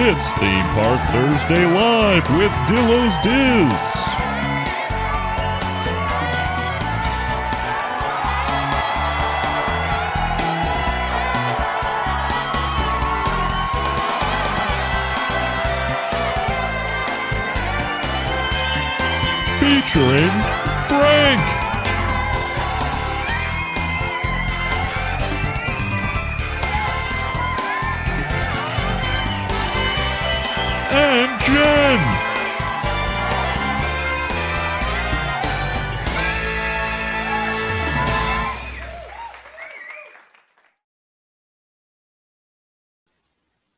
It's Theme Park Thursday Live with Dillo's Diz. Featuring Frank. And Jen.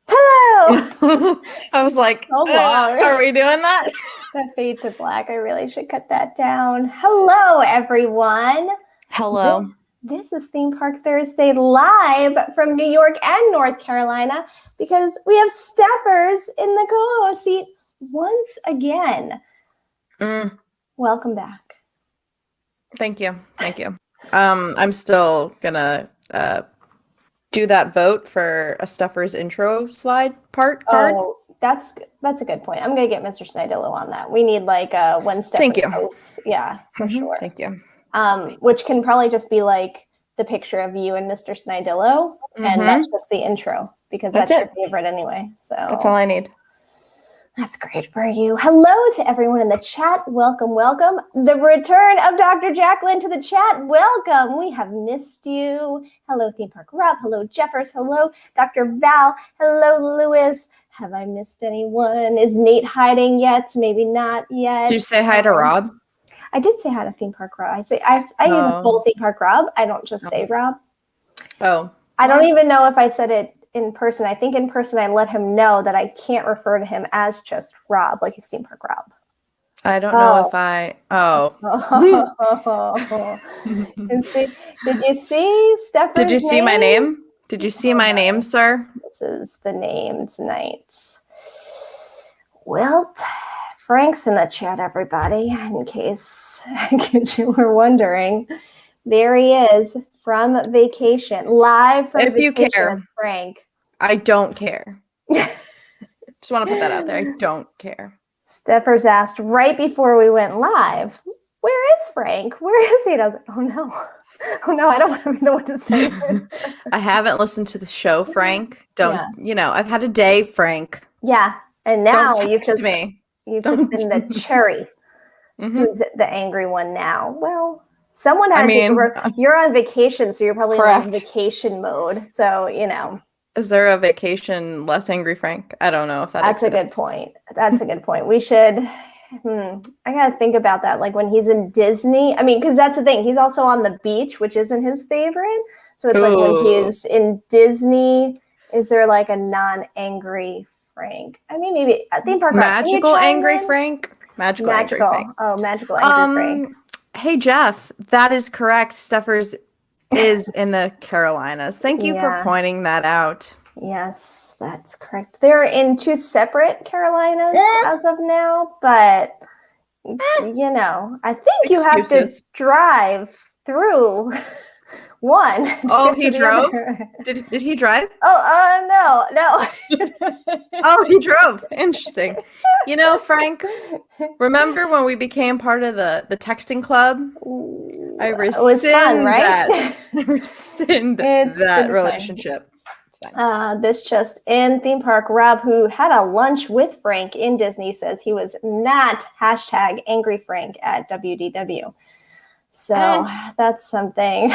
Hello. I was like, So long. Are we doing that? That fade to black. I really should cut that down. Hello, everyone. Hello. This is Theme Park Thursday live from New York and North Carolina because we have Stephers in the co-host seat once again. Welcome back. Thank you. Thank you. I'm still gonna do that vote for a Stephers intro slide card. Oh, that's a good point. I'm gonna get Mr. Snidillo on that. We need like when Stephers Thank you. hosts. Yeah, for sure. Thank you. Which can probably just be like the picture of you and Mr. Snidillo, and that's just the intro because that's your favorite anyway. So that's all I need. That's great for you. Hello to everyone in the chat. Welcome, welcome. The return of Dr. Jacqueline to the chat. Welcome. We have missed you. Hello, Theme Park Rob. Hello, Jeffers. Hello, Dr. Val. Hello, Lewis. Have I missed anyone? Is Nate hiding yet? Maybe not yet. Did you say hi to Rob? I did say hi to Theme Park Rob. I use a full Theme Park Rob. I don't just say Rob. Oh. I don't even know if I said it in person. I think in person I let him know that I can't refer to him as just Rob, like he's Theme Park Rob. I don't know if I. And did you see Stephers' Did you see my name? Did you see my name, sir? This is the name tonight. Wilt. Frank's in the chat, everybody, in case you were wondering. There he is from vacation, live from vacation. If you care, Frank. I don't care. Just want to put that out there. I don't care. Stephers asked right before we went live, "Where is Frank? Where is he?" And I was like, "Oh no, I don't want to be the one to say it." I haven't listened to the show, Frank. I've had a day, Frank. Yeah, and now You've just been the cherry. Who's the angry one now? Well, someone had to. You're on vacation, so you're probably in vacation mode. So, Is there a vacation less angry Frank? I don't know if that's exists. A good point. That's a good point. We should. I gotta think about that. Like when he's in Disney. I mean, because that's the thing. He's also on the beach, which isn't his favorite. So it's like when he's in Disney. Is there like a non-angry Frank? I mean, maybe a theme park. Magical angry Frank. Magical angry Frank. Oh, magical angry Frank. Hey Jeff, that is correct. Stephers is in the Carolinas. Thank you for pointing that out. Yes, that's correct. They're in two separate Carolinas as of now, but I think you have to drive through one. Oh, he drove? Did he drive? No. Oh, he drove. Interesting. Frank, remember when we became part of the texting club? I rescind it was fun, right? that. I rescind that relationship. It's fine. This just in, Theme Park Rob, who had a lunch with Frank in Disney, says he was not #angry Frank at WDW. So that's something.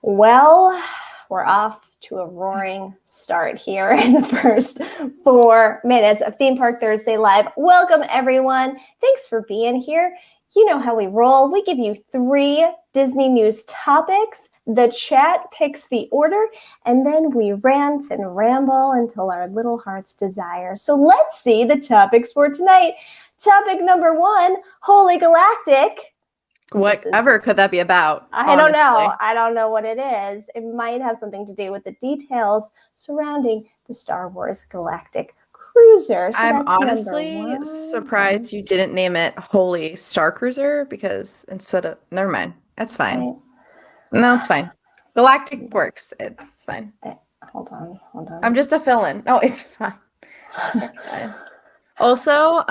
Well, we're off to a roaring start here in the first 4 minutes of Theme Park Thursday Live. Welcome, everyone. Thanks for being here. You know how we roll. We give you 3 Disney news topics. The chat picks the order, and then we rant and ramble until our little hearts desire. So let's see the topics for tonight. Topic number 1, Holy Galactic. Whatever could that be about? I don't know. I don't know what it is. It might have something to do with the details surrounding the Star Wars Galactic Cruiser. So I'm honestly surprised you didn't name it Holy StarCruiser because never mind. That's fine. Right. No, it's fine. Galactic works. It's fine. Hold on. I'm just a fill-in. No, it's fine. Also,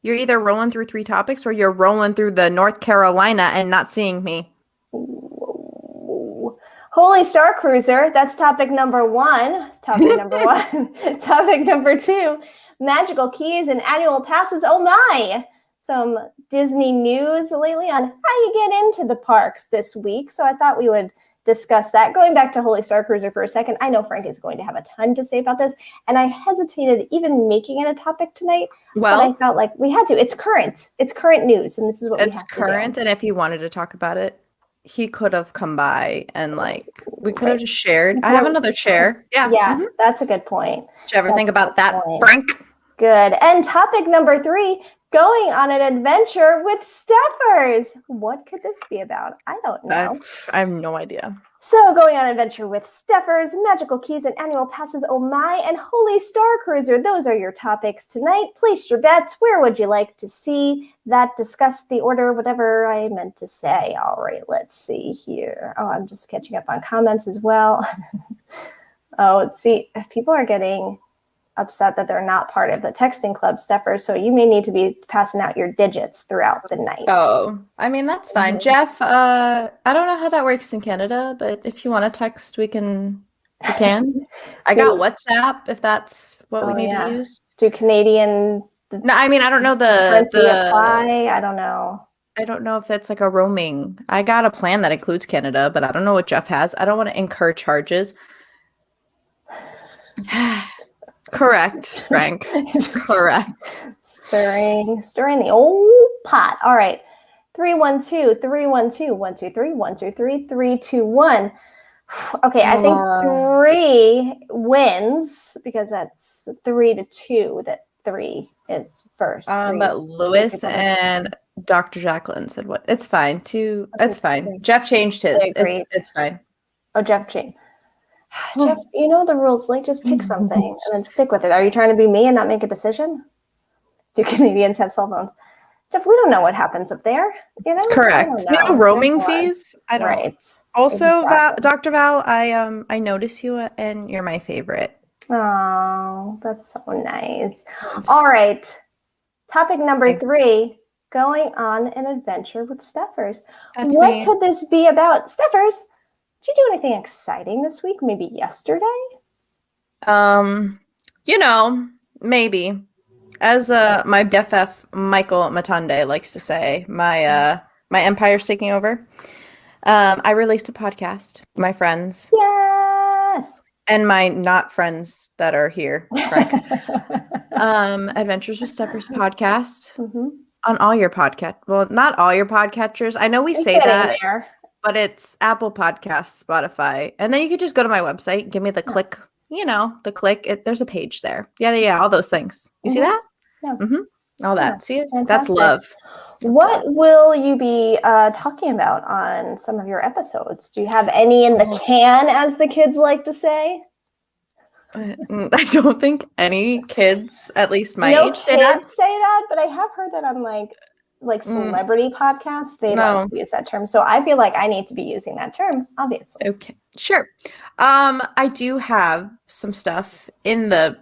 you're either rolling through 3 topics or you're rolling through the North Carolina and not seeing me. Ooh. Holy StarCruiser. That's topic number 1. Topic number 1. Topic number 2. Magical keys and annual passes. Oh my! Some Disney news lately on how you get into the parks this week. So I thought we would discuss that. Going back to Holy StarCruiser for a second, I know Frank is going to have a ton to say about this, and I hesitated even making it a topic tonight. Well, but I felt like we had to. It's current. It's current news, and this is what we have it's current. And if he wanted to talk about it, he could have come by and we could have just shared. I have another chair. Yeah, that's a good point. Did you ever think about that, Frank? Good. And topic number 3. Going on an adventure with Stephers. What could this be about? I don't know. I have no idea. So, going on an adventure with Stephers, magical keys and annual passes, oh my, and Holy StarCruiser. Those are your topics tonight. Place your bets. Where would you like to see that? Discuss the order, whatever I meant to say. All right, let's see here. Oh, I'm just catching up on comments as well. Oh, see, people are getting upset that they're not part of the texting club, Stephers, so you may need to be passing out your digits throughout the night. Oh, I mean, that's fine. Jeff, I don't know how that works in Canada, but if you want to text, we can. I got WhatsApp if that's what we need to use. Do Canadian... No, I mean, I don't know currency apply? I don't know. I don't know if it's like a roaming. I got a plan that includes Canada, but I don't know what Jeff has. I don't want to incur charges. Correct, Frank. Correct. Stirring the old pot. All right. 312, 312, 123, 123, 321. Okay, I think 3 wins because that's 3-2. That 3 is first. But Lewis and Dr. Jacqueline said what? It's fine. 2. It's fine. 3. Jeff changed his. It's fine. Oh, Jeff changed. Jeff, you know the rules. Just pick something and then stick with it. Are you trying to be me and not make a decision? Do Canadians have cell phones? Jeff, we don't know what happens up there. Correct. Roaming fees. I don't. Right. Also, Dr. Val, I notice you and you're my favorite. Oh, that's so nice. All right. Topic number 3. Going on an adventure with Stephers. What could this be about? Stephers, did you do anything exciting this week? Maybe yesterday? Maybe. As my BFF Michael Matande likes to say, my empire's taking over. I released a podcast. My friends. Yes. And my not friends that are here. Frank. Adventures with Stephers podcast. On all your podcast. Well, not all your podcatchers. I know we say that. But it's Apple Podcasts, Spotify. And then you could just go to my website, give me the click, the click. There's a page there. Yeah, all those things. You see that? Yeah. All that. See it? That's love. What will you be talking about on some of your episodes? Do you have any in the can, as the kids like to say? I don't think any kids, at least my age, say that, but I have heard that on like celebrity podcasts, they like to use that term. So I feel like I need to be using that term, obviously. Okay, sure. I do have some stuff in the,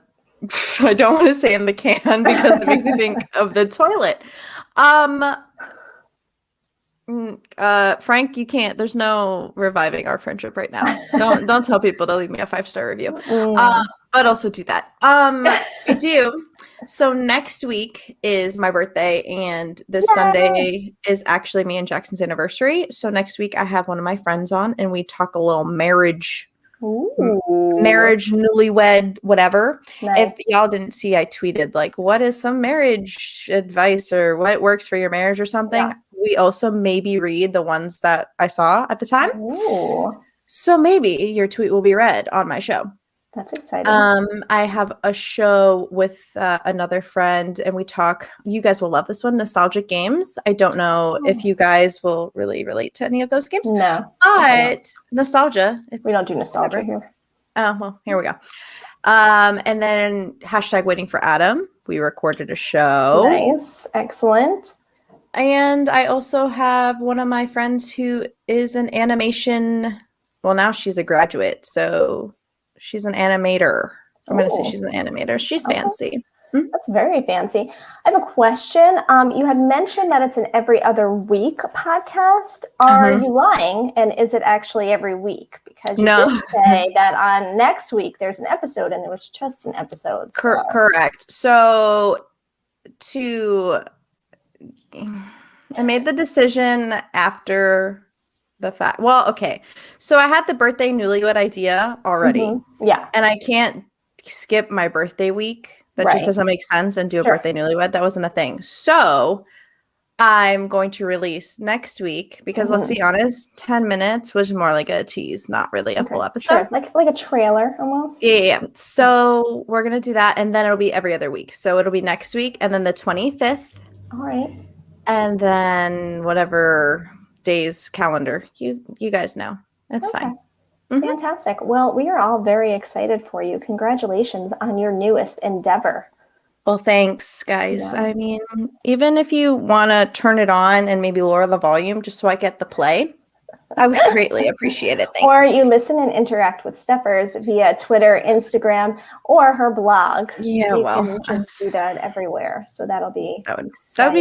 I don't want to say in the can because it makes me think of the toilet. Frank, you can't, there's no reviving our friendship right now. Don't tell people to leave me a 5-star review. But also do that. I do. So next week is my birthday, and this Sunday is actually me and Jackson's anniversary. So next week I have one of my friends on, and we talk a little marriage, newlywed, whatever. Nice. If y'all didn't see, I tweeted what is some marriage advice or what works for your marriage or something. Yeah. We also maybe read the ones that I saw at the time. Ooh. So maybe your tweet will be read on my show. That's exciting. I have a show with another friend, and we talk. You guys will love this one, nostalgic games. I don't know if you guys will really relate to any of those games. No, but nostalgia. We don't do nostalgia here. Oh well, here we go. And then #waiting for Adam. We recorded a show. Nice, excellent. And I also have one of my friends who is an animation well, now she's a graduate, so she's an animator. I'm going to say Ooh. she's an animator. She's Okay. fancy. That's very fancy. I have a question. You had mentioned that it's an every other week podcast. Are you lying? And is it actually every week? Because you did say that on next week there's an episode, and there was just an episode. So. Correct. So I made the decision after the fact. Well, okay. So I had the birthday newlywed idea already. Yeah. And I can't skip my birthday week. That just doesn't make sense, and do a birthday newlywed. That wasn't a thing. So I'm going to release next week because let's be honest, 10 minutes was more like a tease, not really a full episode. Sure. Like a trailer almost. Yeah. So we're going to do that, and then it'll be every other week. So it'll be next week, and then the 25th. All right. And then whatever day's calendar. You guys know. It's fine. Fantastic. Well, we are all very excited for you. Congratulations on your newest endeavor. Well, thanks, guys. Yeah. I mean, even if you want to turn it on and maybe lower the volume just so I get the play, I would greatly appreciate it. Thanks. Or you listen and interact with Stephers via Twitter, Instagram, or her blog. Yeah, you can just do that everywhere. So that would be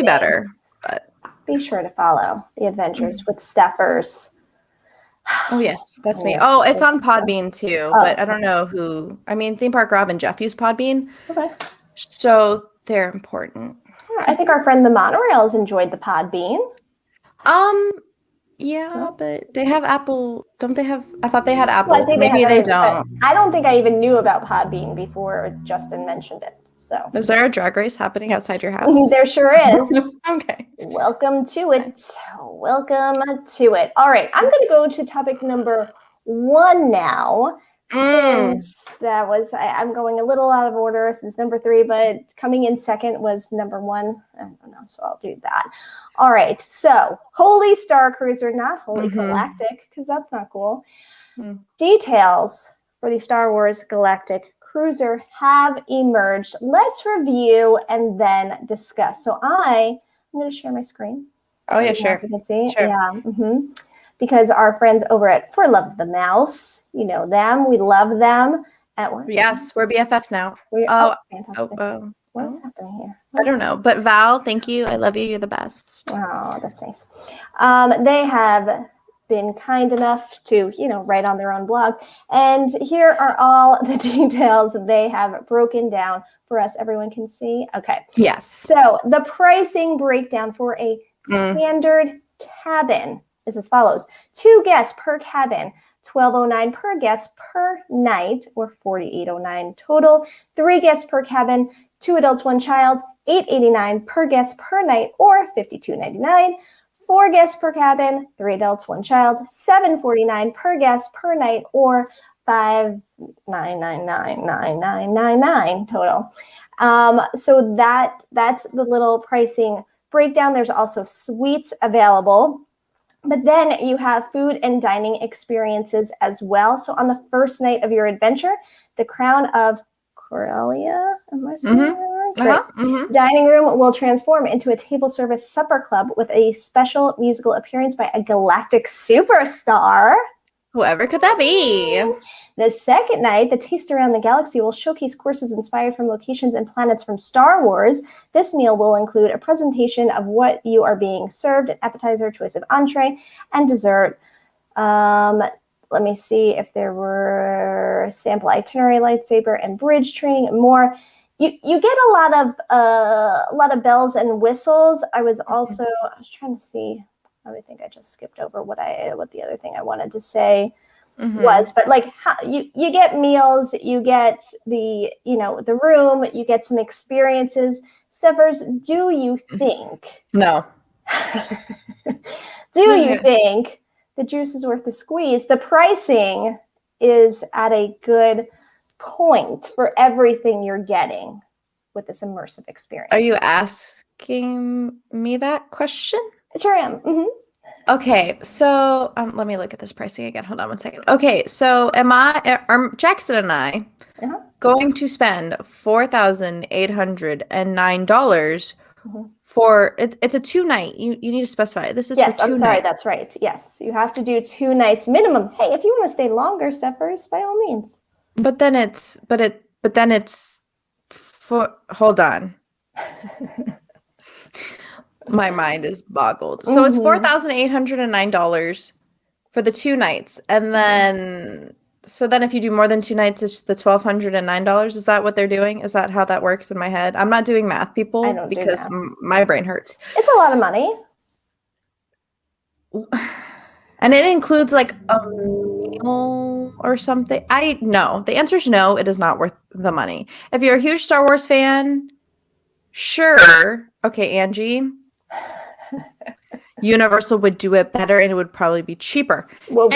better. But be sure to follow The Adventures with Stephers. Oh, yes, that's me. Oh, it's on Podbean too, but I don't know who. I mean, Theme Park Rob and Jeff use Podbean. Okay. So they're important. I think our friend the Monorails enjoyed the Podbean. Yeah, but they have Apple. Don't they have? I thought they had Apple. Well, maybe they don't. I don't think I even knew about Podbean before Justin mentioned it. So, is there a drag race happening outside your house? There sure is. Okay. Welcome to it. Welcome to it. All right, I'm going to go to topic number 1 now. Since that was, I'm going a little out of order since number 3, but coming in second was number 1. I don't know, so I'll do that. All right, so Holy StarCruiser, not Holy Galactic, because that's not cool. Details for the Star Wars Galactic Cruiser have emerged. Let's review and then discuss. So I'm going to share my screen. Oh, yeah, sure. You can see. Sure. Yeah. Because our friends over at For Love of the Mouse, you know them. We love them. At work. Yes, we're BFFs now. Fantastic. What's happening here? I don't know. But Val, thank you. I love you. You're the best. Oh, that's nice. They have been kind enough to, write on their own blog. And here are all the details they have broken down for us. Everyone can see? Okay. Yes. So the pricing breakdown for a standard cabin is as follows. 2 guests per cabin, $1,209 per guest per night, or $4,809 total. 3 guests per cabin, 2 adults, 1 child, $889 per guest per night, or $52.99. 4 guests per cabin, 3 adults, 1 child, $749 per guest per night, or $5,999,999 total. So that's the little pricing breakdown. There's also suites available. But then you have food and dining experiences as well. So on the first night of your adventure, the Crown of Corellia, dining room will transform into a table service supper club with a special musical appearance by a galactic superstar. Whoever could that be? The second night, the Taste Around the Galaxy will showcase courses inspired from locations and planets from Star Wars. This meal will include a presentation of what you are being served, an appetizer, choice of entree, and dessert. Let me see if there were sample itinerary, lightsaber, and bridge training, and more. You get a lot of bells and whistles. I was trying to see. I think I just skipped over what the other thing I wanted to say was, but like you get meals, you get the room, you get some experiences. Stephers, do you think? No. Do you think the juice is worth the squeeze? The pricing is at a good point for everything you're getting with this immersive experience. Are you asking me that question? Sure am. Okay, so let me look at this pricing again. Hold on 1 second. Okay, so are Jackson and I going to spend $4,809 for it's a 2-night. You need to specify. This is yes, for 2 I'm sorry, nights. that's right. Yes, you have to do 2 nights minimum. Hey, if you want to stay longer, Stephers, by all means. But then it's for hold on. My mind is boggled. So it's $4,809 for the 2 nights. And then if you do more than 2 nights, it's the $1,209. Is that what they're doing? Is that how that works in my head? I'm not doing math, people, I don't do because math. my brain hurts. It's a lot of money. And it includes like a meal or something. No. The answer is no, it is not worth the money. If you're a huge Star Wars fan, sure. Okay, Angie. Universal would do it better and it would probably be cheaper. Whoa.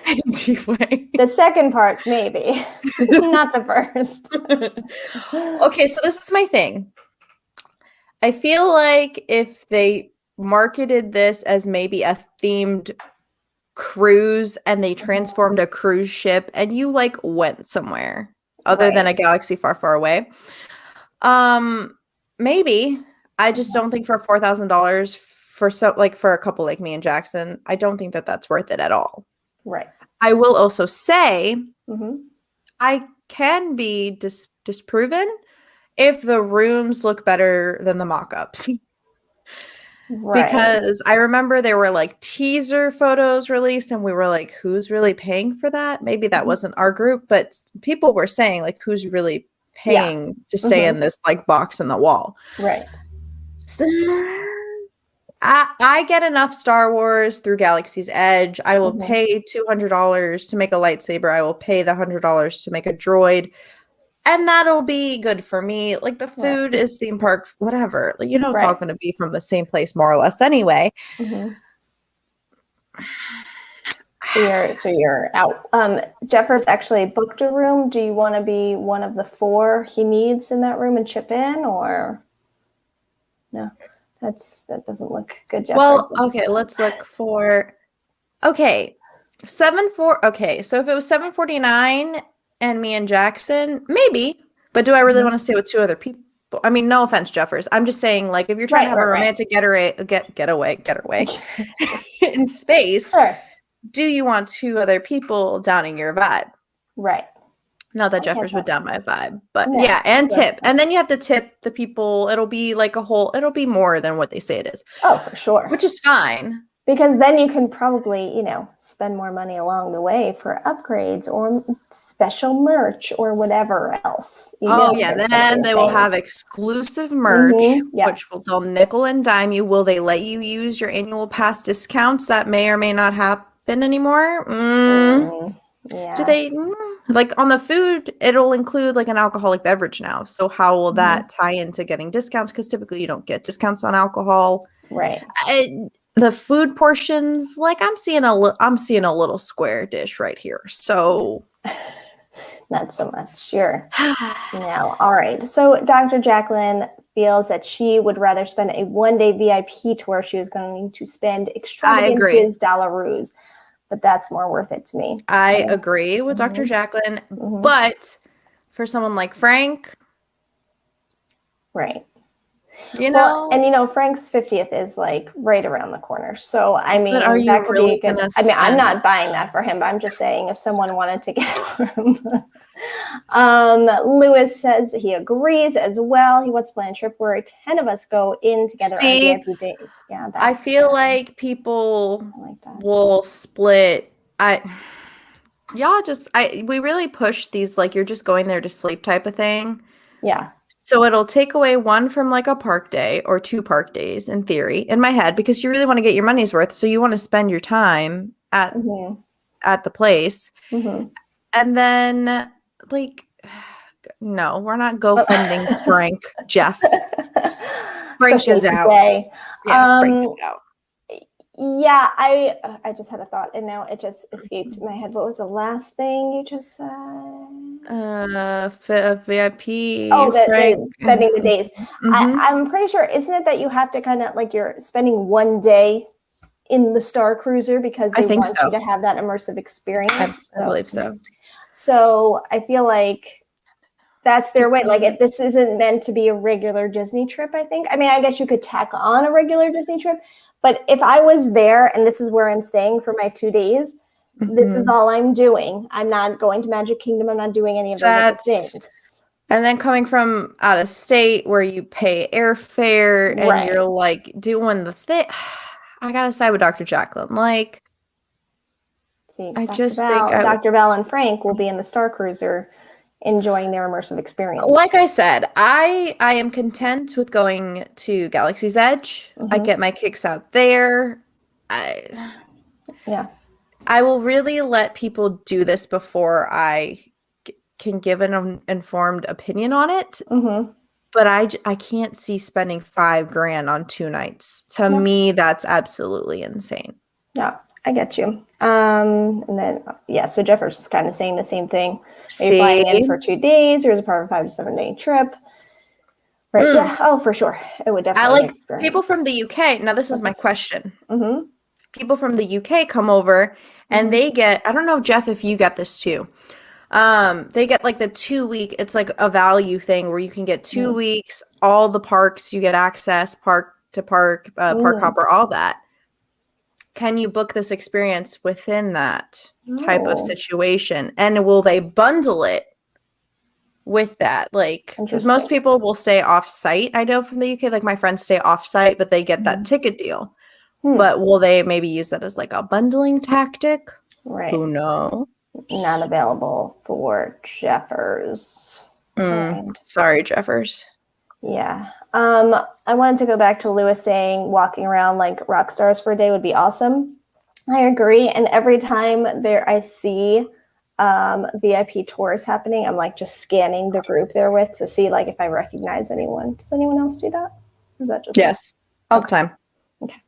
Anyway. The second part, maybe. Not the first. Okay, so this is my thing. I feel like if they marketed this as maybe a themed cruise and they transformed a cruise ship and you like went somewhere other than a galaxy far, far away. Maybe. I just don't think for $4,000 for a couple like me and Jackson, I don't think that that's worth it at all. Right. I will also say I can be disproven if the rooms look better than the mock-ups. Right. Because I remember there were like teaser photos released and we were like, who's really paying for that? Maybe that wasn't our group, but people were saying like, who's really paying to stay in this like box in the wall? Right. So, I get enough Star Wars through Galaxy's Edge. I will pay $200 to make a lightsaber. I will pay the $100 to make a droid. And that'll be good for me. Like the food is theme park, whatever. Like, it's all going to be from the same place more or less anyway. So you're out. Jeffers actually booked a room. Do you want to be one of the 4 he needs in that room and chip in, or no? That doesn't look good, Jeffers. Well, okay, let's look for so if it was $749 and me and Jackson, maybe. But do I really want to stay with 2 other people? I mean, no offense, Jeffers. I'm just saying, like, if you're trying to have a romantic getaway in space, do you want 2 other people downing your vibe? Right. Not that Jeffers would down my vibe, but and tip. And then you have to tip the people. It'll be like it'll be more than what they say it is. Oh, for sure. Which is fine. Because then you can probably, spend more money along the way for upgrades or special merch or whatever else. Then they will have exclusive merch, which they'll nickel and dime you. Will they let you use your annual pass discounts that may or may not happen anymore? Yeah. Do they like on the food? It'll include like an alcoholic beverage now. So how will that tie into getting discounts? Because typically you don't get discounts on alcohol, right? The food portions, like I'm seeing a little square dish right here. So not so much. Sure. No. All right. So Dr. Jacqueline feels that she would rather spend a 1-day VIP tour. She was going to spend extravagant $dollaroos. But that's more worth it to me. I agree with Dr. Jacqueline. But for someone like Frank. Right. Well, and Frank's 50th is like right around the corner. So, I mean, that could really be a good. I'm not buying that for him, but I'm just saying if someone wanted to get him. Lewis says he agrees as well. He wants to plan a trip where 10 of us go in together on VIP day. Yeah, I feel like people will split. We really push these like you're just going there to sleep type of thing. Yeah. So it'll take away 1 from like a park day or 2 park days in theory in my head, because you really want to get your money's worth. So you want to spend your time at the place. And then like, no, we're not GoFunding Frank, Jeff. Frank is out. Yeah, Frank is out. Yeah, I just had a thought and now it just escaped my head. What was the last thing you just said? VIP. Oh, spending the days. I'm pretty sure, isn't it that you have to kind of like you're spending 1 day in the StarCruiser because they want you to have that immersive experience? I believe so. So I feel like That's their way. Like, this isn't meant to be a regular Disney trip, I think. I mean, I guess you could tack on a regular Disney trip, but if I was there and this is where I'm staying for my 2 days, this is all I'm doing. I'm not going to Magic Kingdom. I'm not doing any of those other things. And then coming from out of state where you pay airfare and you're like doing the thing, I gotta side with Dr. Jacqueline. Like, See, I just think Dr. Val and Frank will be in the StarCruiser enjoying their immersive experience. Like I said, I am content with going to Galaxy's Edge. I get my kicks out there. I will really let people do this before I can give an informed opinion on it. But I can't see spending $5,000 on 2 nights. To me, that's absolutely insane. Yeah, I get you. And then, so Jeffers is kind of saying the same thing. Are you flying in for 2 days, or is it part of a 5 to 7 day trip? Right. Yeah. Oh, for sure. It would definitely. I like people from the UK. Now, this is my question. People from the UK come over and they get, I don't know, Jeff, if you get this too. They get like the 2 week, it's like a value thing where you can get 2 weeks, all the parks, you get access, park to park, park hopper, all that. Can you book this experience within that type of situation? And will they bundle it with that? Like, because most people will stay off site. I know from the UK, like my friends stay off site, but they get that ticket deal. But will they maybe use that as like a bundling tactic? Right. Who knows? Not available for Jeffers. Sorry, Jeffers. Yeah. I wanted to go back to Lewis saying walking around like rock stars for a day would be awesome. I agree. And every time I see VIP tours happening, I'm like just scanning the group they're with to see like if I recognize anyone. Does anyone else do that? Or is that just yes, all the time. Okay.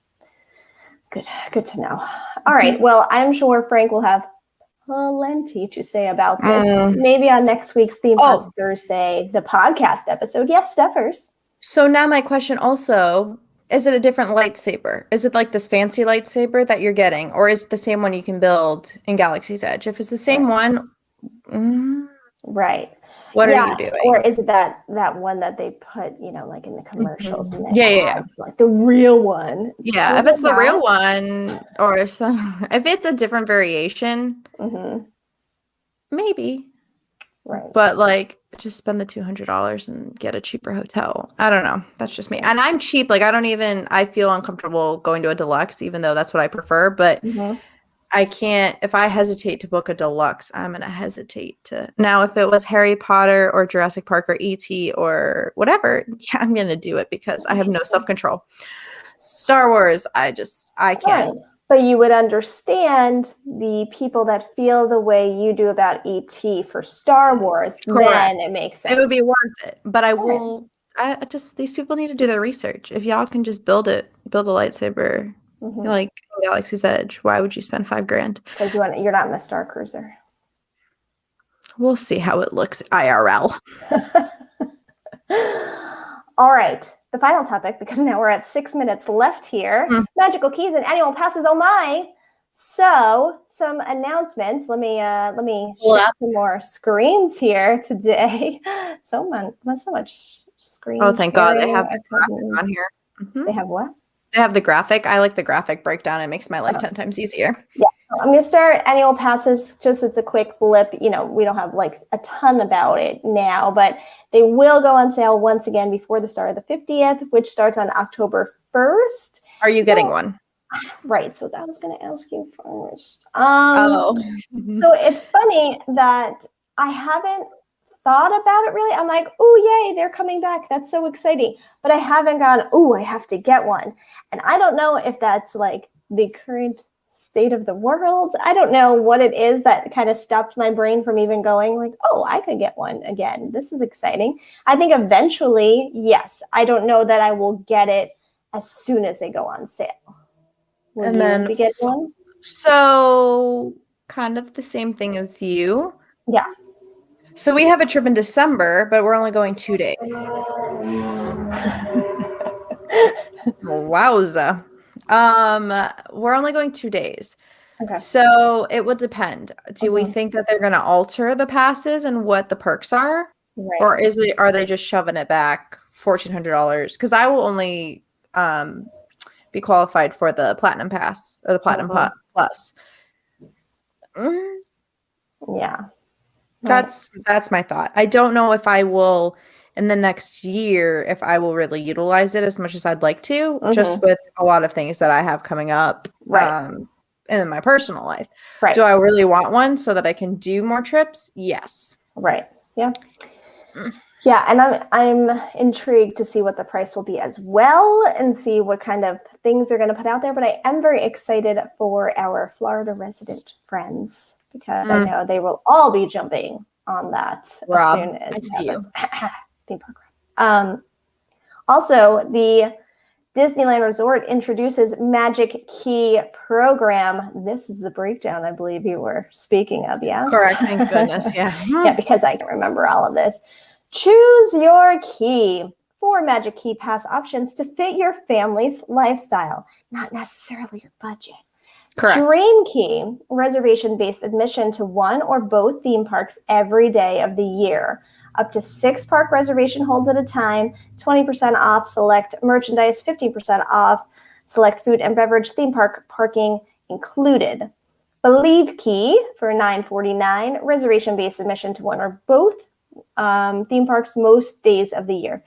Good to know. All right. Well, I'm sure Frank will have plenty to say about this. Maybe on next week's Theme Park Thursday, the podcast episode. Yes, Stephers. So now my question also, is it a different lightsaber? Is it like this fancy lightsaber that you're getting? Or is it the same one you can build in Galaxy's Edge? If it's the same one, right. What are you doing? Or is it that one that they put, like in the commercials? And Yeah. Like the real one. Yeah, if it's the real one, or if it's a different variation, maybe. Right. But like, just spend the $200 and get a cheaper hotel. I don't know. That's just me. And I'm cheap. Like, I feel uncomfortable going to a deluxe, even though that's what I prefer. But I can't, if I hesitate to book a deluxe, I'm going to hesitate to. Now, if it was Harry Potter or Jurassic Park or E.T. or whatever, yeah, I'm going to do it because I have no self-control. Star Wars, I can't. Right. But you would understand the people that feel the way you do about E.T. for Star Wars. Correct. Then it makes sense. It would be worth it. But these people need to do their research. If y'all can just build a lightsaber, like Galaxy's Edge, why would you spend $5,000? Because you're not in the StarCruiser. We'll see how it looks IRL. All right. The final topic, because now we're at 6 minutes left here. Magical keys and annual passes. Oh my! So some announcements. Let me share some more screens here today. So much screen. Oh, thank God they have the graphic on here. They have what? They have the graphic. I like the graphic breakdown. It makes my life 10 times easier. Yeah. I'm going to start annual passes. It's a quick blip. We don't have like a ton about it now, but they will go on sale once again before the start of the 50th, which starts on October 1st. Are you getting one? Right. So that was going to ask you first. So it's funny that I haven't thought about it really. I'm like, oh, yay, they're coming back. That's so exciting. But I haven't gone, oh, I have to get one. And I don't know if that's like the current state of the world. I don't know what it is that kind of stopped my brain from even going like, oh, I could get one again. This is exciting. I think eventually, yes. I don't know that I will get it as soon as they go on sale. Will you get one? So kind of the same thing as you. Yeah. So we have a trip in December, but we're only going 2 days. Wowza. We're only going 2 days. Okay. So it would depend. Do we think that they're going to alter the passes and what the perks are? Right. Or are they just shoving it back $1,400? Because I will only be qualified for the Platinum Pass or the Platinum Plus. Mm, Yeah. that's my thought. I don't know if I will in the next year if I will really utilize it as much as I'd like to, just with a lot of things that I have coming up in my personal life. Right. Do I really want one so that I can do more trips? Yes. Right. Yeah. Yeah, and I'm intrigued to see what the price will be as well and see what kind of things they're going to put out there. But I am very excited for our Florida resident friends because I know they will all be jumping on that Rob, as soon as I see you. theme park. Also, the Disneyland Resort introduces Magic Key program. This is the breakdown I believe you were speaking of, yes? Correct. Thank goodness. Yeah. Yeah, because I can remember all of this. Choose your key. 4 Magic Key Pass options to fit your family's lifestyle, not necessarily your budget. Correct. Dream Key, reservation-based admission to one or both theme parks every day of the year. Up to 6 park reservation holds at a time, 20% off select merchandise, 15% off select food and beverage, theme park parking included. Believe Key for $9.49, reservation-based admission to one or both theme parks most days of the year.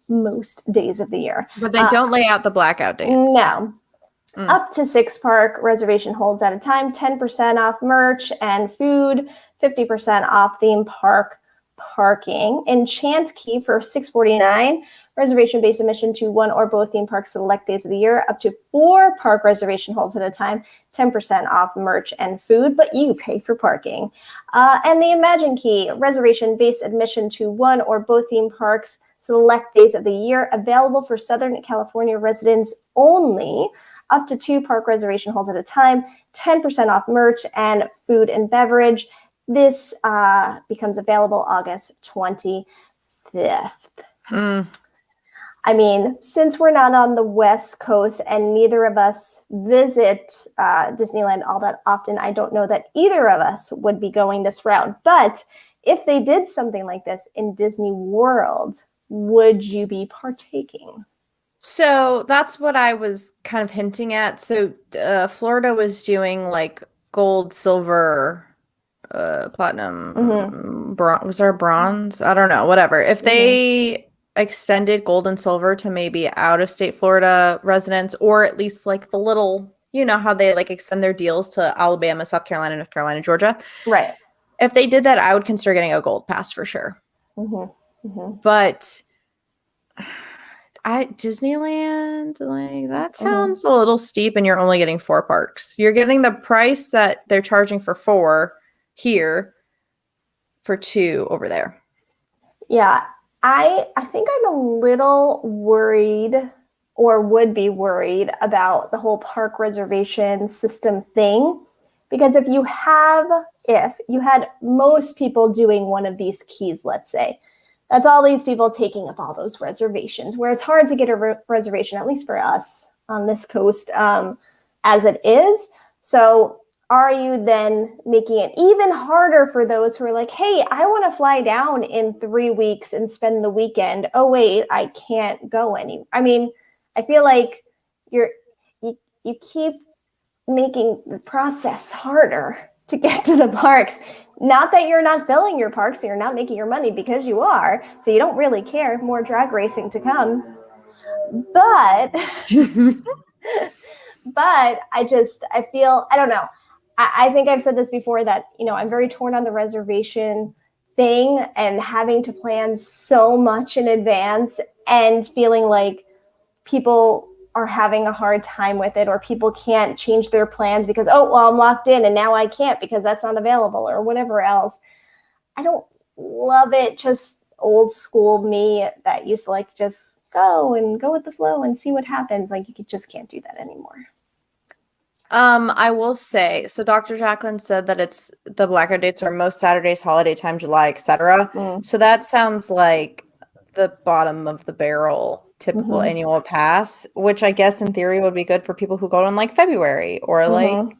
Most days of the year. But they don't lay out the blackout dates. No. Up to 6 park reservation holds at a time, 10% off merch and food, 50% off theme park parking. Enchant Key for $6.49, reservation-based admission to one or both theme parks select days of the year, up to 4 park reservation holds at a time, 10% off merch and food, but you pay for parking. And the Imagine Key, reservation-based admission to one or both theme parks select days of the year, available for Southern California residents only, up to 2 park reservation holds at a time, 10% off merch and food and beverage. This becomes available August 25th. I mean, since we're not on the West Coast and neither of us visit Disneyland all that often, I don't know that either of us would be going this route. But if they did something like this in Disney World, would you be partaking? So that's what I was kind of hinting at. So Florida was doing like gold, silver, platinum, was there bronze? I don't know, whatever. If they extended gold and silver to maybe out of state Florida residents, or at least like the little, you know how they like extend their deals to Alabama, South Carolina, North Carolina, Georgia. Right. If they did that, I would consider getting a gold pass for sure. But Disneyland, like that sounds a little steep, and you're only getting 4 parks. You're getting the price that they're charging for 4 here for 2 over there. Yeah, I think I'm a little worried, or would be worried, about the whole park reservation system thing. Because if you had most people doing one of these keys, let's say, that's all these people taking up all those reservations, where it's hard to get a reservation, at least for us on this coast, as it is. So are you then making it even harder for those who are like, hey, I want to fly down in 3 weeks and spend the weekend. Oh, wait, I can't go anywhere. I mean, I feel like you keep making the process harder to get to the parks. Not that you're not filling your parks and you're not making your money, because you are. So you don't really care. More drag racing to come. But I feel, I don't know. I think I've said this before that, I'm very torn on the reservation thing and having to plan so much in advance and feeling like people are having a hard time with it, or people can't change their plans because, I'm locked in and now I can't because that's not available or whatever else. I don't love it. Just old school me that used to like just go with the flow and see what happens. Like you just can't do that anymore. I will say, so Dr. Jacqueline said that it's the blackout dates are most Saturdays, holiday time, July, etc. So that sounds like the bottom of the barrel typical annual pass, which I guess in theory would be good for people who go in like February or like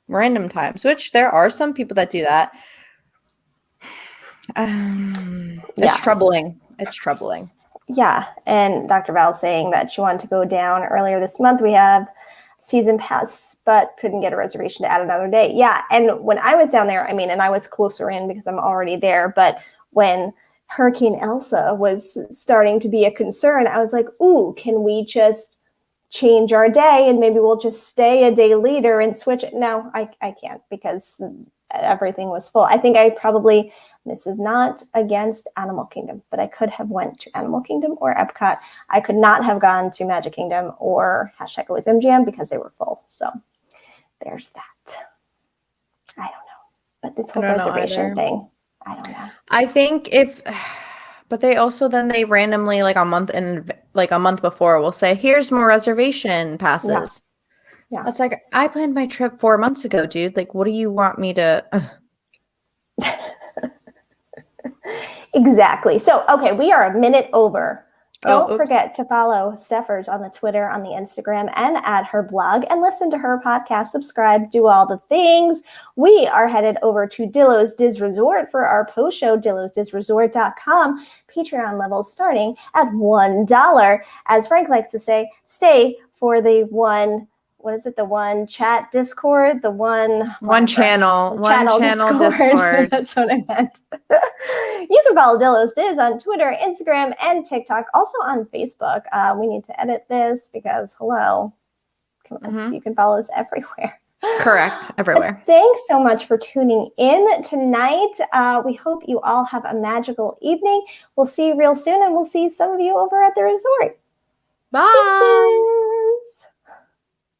random times, which there are some people that do that. It's troubling. It's troubling. Yeah, and Dr. Val saying that she wanted to go down earlier this month. We have season pass, but couldn't get a reservation to add another day. Yeah, and when I was down there, I mean, and I was closer in because I'm already there, but when Hurricane Elsa was starting to be a concern, I was like, ooh, can we just change our day and maybe we'll just stay a day later and switch it? No, I can't because everything was full. I think I probably, this is not against Animal Kingdom, but I could have went to Animal Kingdom or Epcot. I could not have gone to Magic Kingdom or #AlwaysMGM because they were full. So there's that. I don't know. But this whole reservation thing, I don't know. I think but they also then they randomly like a month before will say, here's more reservation passes. Yeah. It's like, I planned my trip 4 months ago, dude. Like, what do you want me to? Exactly. So, okay, we are a minute over. Don't forget to follow Stephers on the Twitter, on the Instagram, and at her blog, and listen to her podcast, subscribe, do all the things. We are headed over to Dillo's Diz Resort for our post show, dillosdizresort.com. Patreon levels starting at $1. As Frank likes to say, stay for the one. What is it? The one chat Discord, the one channel Discord. That's what I meant. You can follow Dillo's Diz on Twitter, Instagram, and TikTok. Also on Facebook. We need to edit this because you can follow us everywhere. Correct, everywhere. But thanks so much for tuning in tonight. We hope you all have a magical evening. We'll see you real soon, and we'll see some of you over at the resort. Bye.